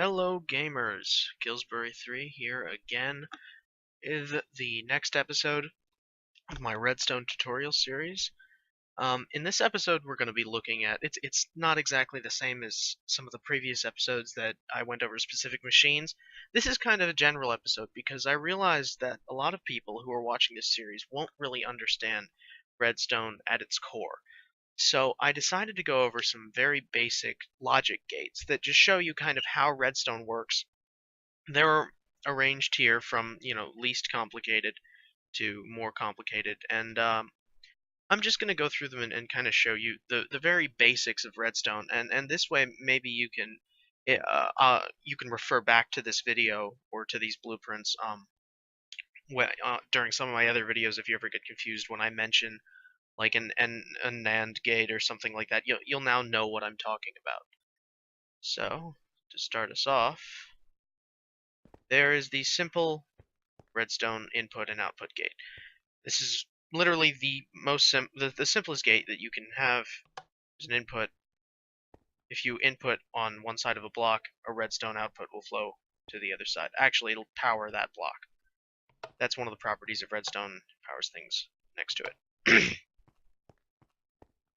Hello gamers, Killsbury3 here again with the next episode of my Redstone tutorial series. In this episode we're going to be looking at, it's not exactly the same as some of the previous episodes that I went over specific machines. This is kind of a general episode because I realized that a lot of people who are watching this series won't really understand Redstone at its core. So I decided to go over some very basic logic gates that just show you kind of how Redstone works. They're arranged here from, least complicated to more complicated, and I'm just going to go through them and kind of show you the very basics of Redstone, and this way maybe you can refer back to this video or to these blueprints during some of my other videos if you ever get confused when I mention like a NAND gate or something like that. You'll now know what I'm talking about. So to start us off, there is the simple Redstone input and output gate. This is literally the simplest gate that you can have as an input. If you input on one side of a block, a redstone output will flow to the other side. Actually, it'll power that block. That's one of the properties of redstone. It powers things next to it.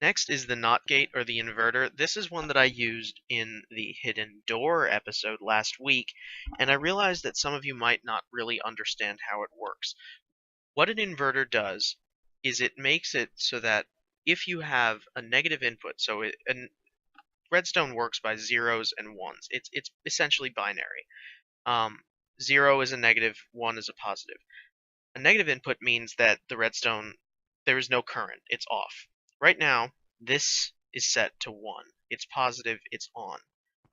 Next is the NOT gate, or the inverter. This is one that I used in the hidden door episode last week, and I realized that some of you might not really understand how it works. What an inverter does is it makes it so that if you have a negative input, redstone works by zeros and ones. It's essentially binary. 0 is a negative, 1 is a positive. A negative input means that the redstone, there is no current, it's off. Right now, this is set to 1. It's positive, it's on.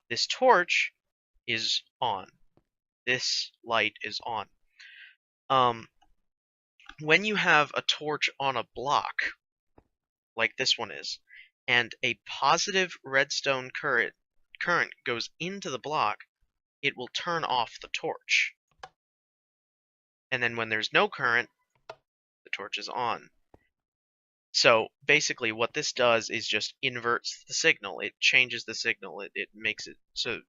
This torch is on. This light is on. When you have a torch on a block, like this one is, and a positive redstone current goes into the block, it will turn off the torch. And then when there's no current, the torch is on. So basically what this does is just inverts the signal. It changes the signal. It makes it so,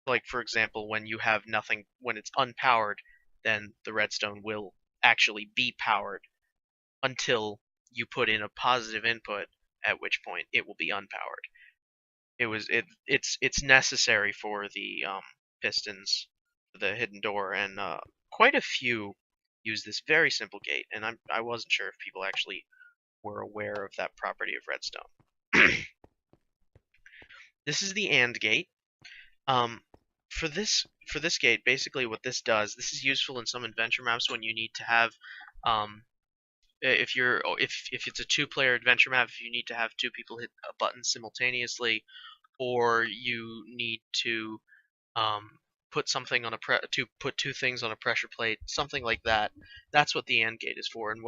like for example, when you have nothing, when it's unpowered, then the redstone will actually be powered until you put in a positive input, at which point it will be unpowered. It's necessary for the pistons, the hidden door, and quite a few use this very simple gate, and I wasn't sure if people actually were aware of that property of redstone. This is the AND gate. For this gate, basically what this does, this is useful in some adventure maps when you need to have if it's a two-player adventure map, if you need to have two people hit a button simultaneously, or you need to put something on put two things on a pressure plate, something like that. That's what the AND gate is for. And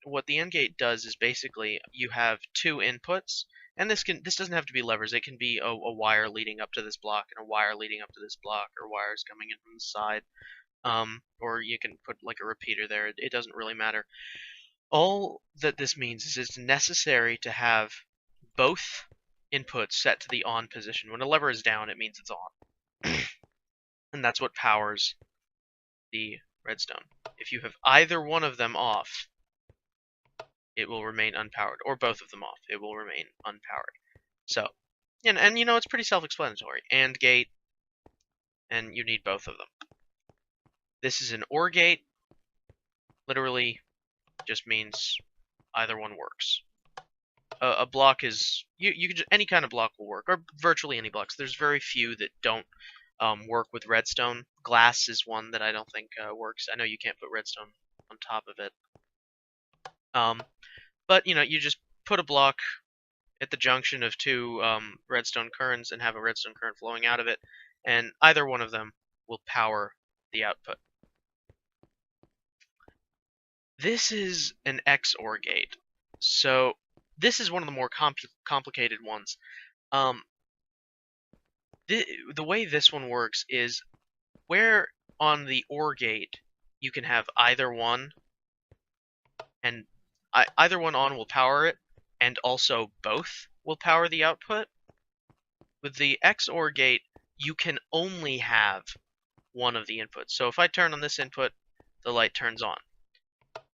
what the AND gate does is basically you have two inputs, and this doesn't have to be levers. It can be a wire leading up to this block and a wire leading up to this block, or wires coming in from the side. Or you can put like a repeater there. It doesn't really matter. All that this means is it's necessary to have both inputs set to the on position. When a lever is down, it means it's on. And that's what powers the redstone. If you have either one of them off, it will remain unpowered, or both of them off, it will remain unpowered. So, and it's pretty self-explanatory. AND gate, and you need both of them. This is an OR gate. Literally just means either one works. A block is you could any kind of block will work, or virtually any blocks. There's very few that don't work with redstone. Glass is one that I don't think works. I know you can't put redstone on top of it. But you just put a block at the junction of two redstone currents and have a redstone current flowing out of it, and either one of them will power the output. This is an XOR gate. So this is one of the more complicated ones. The way this one works is where on the OR gate you can have either one, and either one on will power it, and also both will power the output. With the XOR gate, you can only have one of the inputs. So if I turn on this input, the light turns on.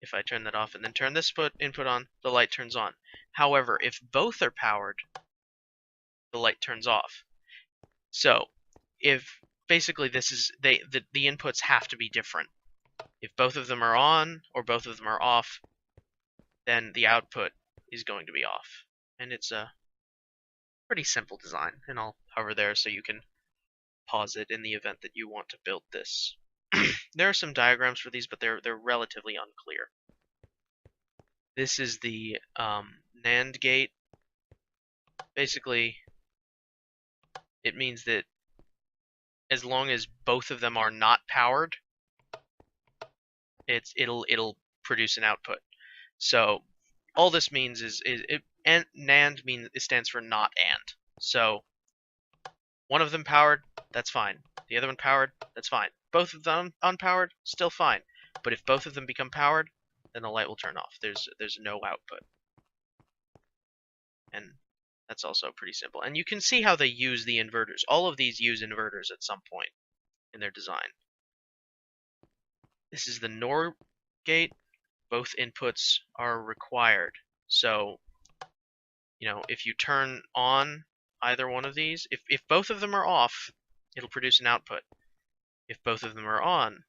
If I turn that off and then turn this input on, the light turns on. However, if both are powered, the light turns off. So if basically this is the inputs have to be different. If both of them are on or both of them are off, then the output is going to be off. And it's a pretty simple design, and I'll hover there so you can pause it in the event that you want to build this. There are some diagrams for these, but they're relatively unclear. This is the NAND gate. Basically, it means that as long as both of them are not powered, it'll produce an output. So all this means is and NAND means it stands for not and. So one of them powered, that's fine. The other one powered, that's fine. Both of them unpowered, still fine. But if both of them become powered, then the light will turn off. There's no output. And that's also pretty simple. And you can see how they use the inverters. All of these use inverters at some point in their design. This is the NOR gate. Both inputs are required. So, you know, if you turn on either one of these, if both of them are off, it'll produce an output. If both of them are on,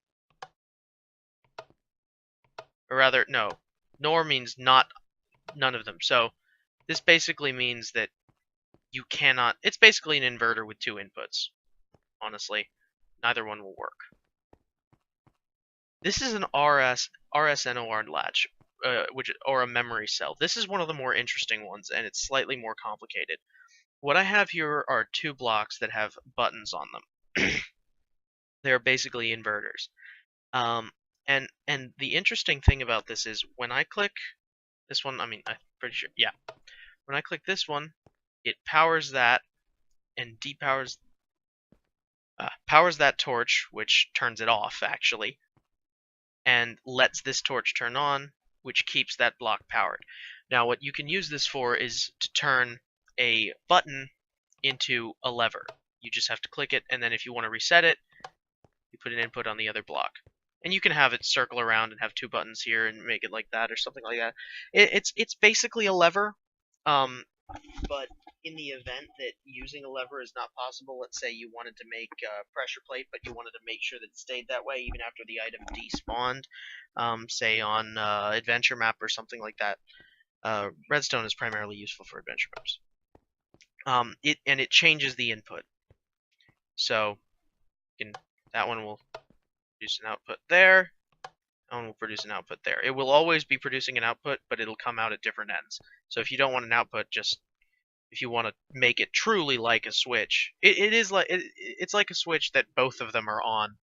or rather, no, NOR means none of them. So this basically means that you cannot, it's basically an inverter with two inputs. Honestly, neither one will work. This is an RSNOR latch, or a memory cell. This is one of the more interesting ones, and it's slightly more complicated. What I have here are two blocks that have buttons on them. They're basically inverters. And the interesting thing about this is when I click this one, I mean, I'm pretty sure, yeah. When I click this one, it powers that and depowers, powers that torch, which turns it off, actually, and lets this torch turn on, which keeps that block powered. Now, what you can use this for is to turn a button into a lever. You just have to click it, and then if you want to reset it, you put an input on the other block. And you can have it circle around and have two buttons here and make it like that or something like that. It's basically a lever, but in the event that using a lever is not possible, let's say you wanted to make a pressure plate, but you wanted to make sure that it stayed that way even after the item despawned, say on adventure map or something like that. Redstone is primarily useful for adventure maps. It changes the input. So that one will produce an output there. That one will produce an output there. It will always be producing an output, but it'll come out at different ends. So if you don't want an output, just if you want to make it truly like a switch, it's like a switch that both of them are on.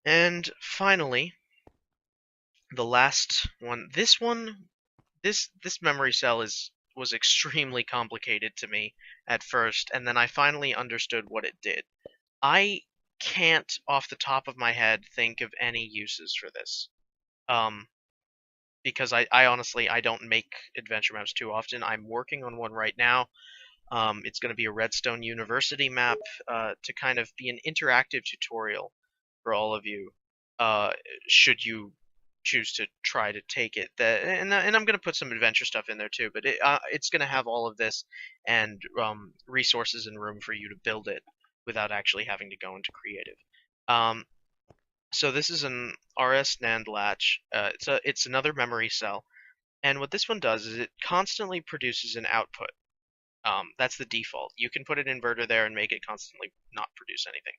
And finally, the last one. This memory cell was extremely complicated to me at first, and then I finally understood what it did. I can't, off the top of my head, think of any uses for this. Because I honestly, I don't make adventure maps too often. I'm working on one right now. It's going to be a Redstone University map to kind of be an interactive tutorial for all of you, should you choose to try to take it. And I'm going to put some adventure stuff in there too, but it's going to have all of this and resources and room for you to build it without actually having to go into creative. So this is an RS NAND latch. It's another memory cell, and what this one does is it constantly produces an output. That's the default. You can put an inverter there and make it constantly not produce anything.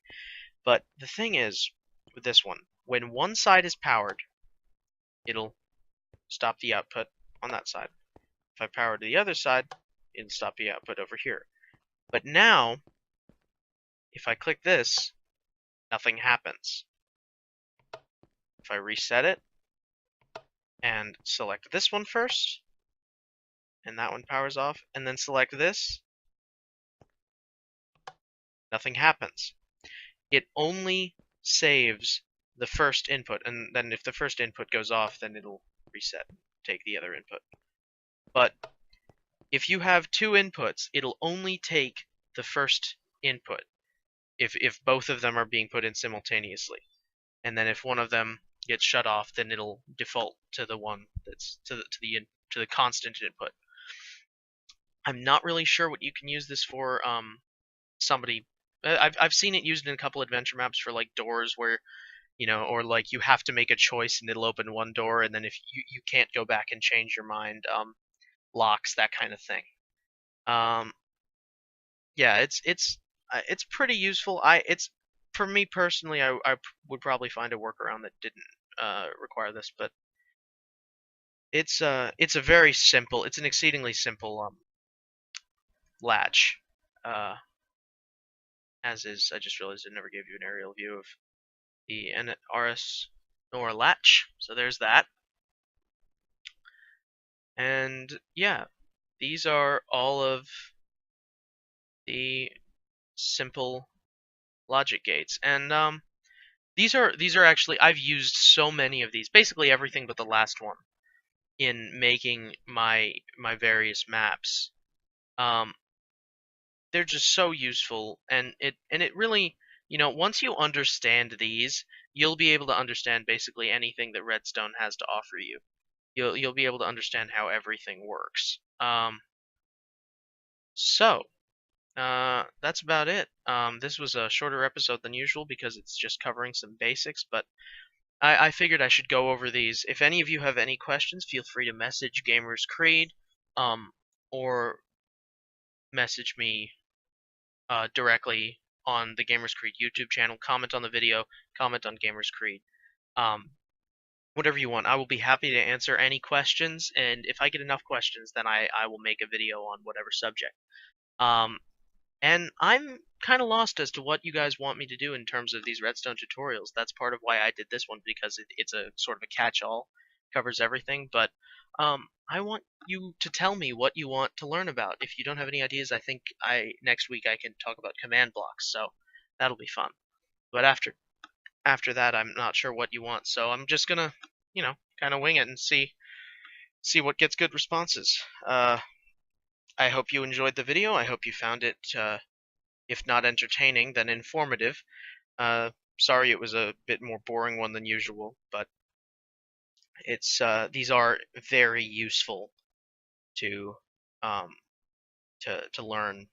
But the thing is, with this one, when one side is powered, it'll stop the output on that side. If I power to the other side, it'll stop the output over here. But now, if I click this, nothing happens. If I reset it and select this one first, and that one powers off, and then select this, nothing happens. It only saves the first input, and then if the first input goes off, then it'll reset, take the other input. But If you have two inputs, it'll only take the first input if both of them are being put in simultaneously. And then if one of them gets shut off, then it'll default to the one that's to the constant input. I'm not really sure what you can use this for. Somebody, I've seen it used in a couple adventure maps for like doors where, or like you have to make a choice and it'll open one door, and then if you can't go back and change your mind, locks, that kind of thing. Um, yeah, it's pretty useful. It's for me personally, I would probably find a workaround that didn't require this, but it's a very simple, it's an exceedingly simple latch. Uh, as is, I just realized I never gave you an aerial view of the NRS NOR latch. So there's that. And yeah, these are all of the simple logic gates. And these are actually, I've used so many of these, basically everything but the last one, in making my various maps. They're just so useful, and it really, once you understand these, you'll be able to understand basically anything that Redstone has to offer you. You'll be able to understand how everything works. So that's about it. This was a shorter episode than usual because it's just covering some basics, but I figured I should go over these. If any of you have any questions, feel free to message Gamers Creed, or message me directly on the Gamers Creed YouTube channel. Comment on the video. Comment on Gamers Creed. Whatever you want. I will be happy to answer any questions, and if I get enough questions, then I will make a video on whatever subject. And I'm kind of lost as to what you guys want me to do in terms of these Redstone tutorials. That's part of why I did this one, because it's a sort of a catch-all, covers everything. But I want you to tell me what you want to learn about. If you don't have any ideas, I think next week I can talk about command blocks, so that'll be fun. But after that, I'm not sure what you want, so I'm just gonna, kind of wing it and see what gets good responses. I hope you enjoyed the video. I hope you found it, if not entertaining, then informative. Sorry it was a bit more boring one than usual, but these are very useful to learn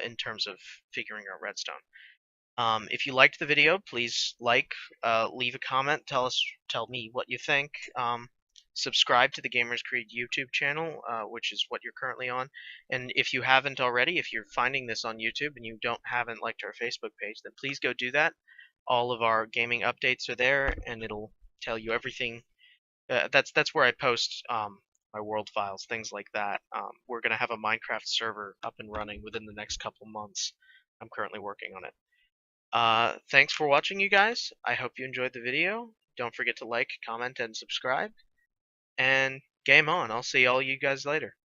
in terms of figuring out Redstone. If you liked the video, please leave a comment, tell me what you think. Subscribe to the Gamers Creed YouTube channel, which is what you're currently on. And if you haven't already, if you're finding this on YouTube and you haven't liked our Facebook page, then please go do that. All of our gaming updates are there, and it'll tell you everything. That's where I post my world files, things like that. We're gonna have a Minecraft server up and running within the next couple months. I'm currently working on it. Thanks for watching, you guys. I hope you enjoyed the video. Don't forget to like, comment, and subscribe. And game on. I'll see all you guys later.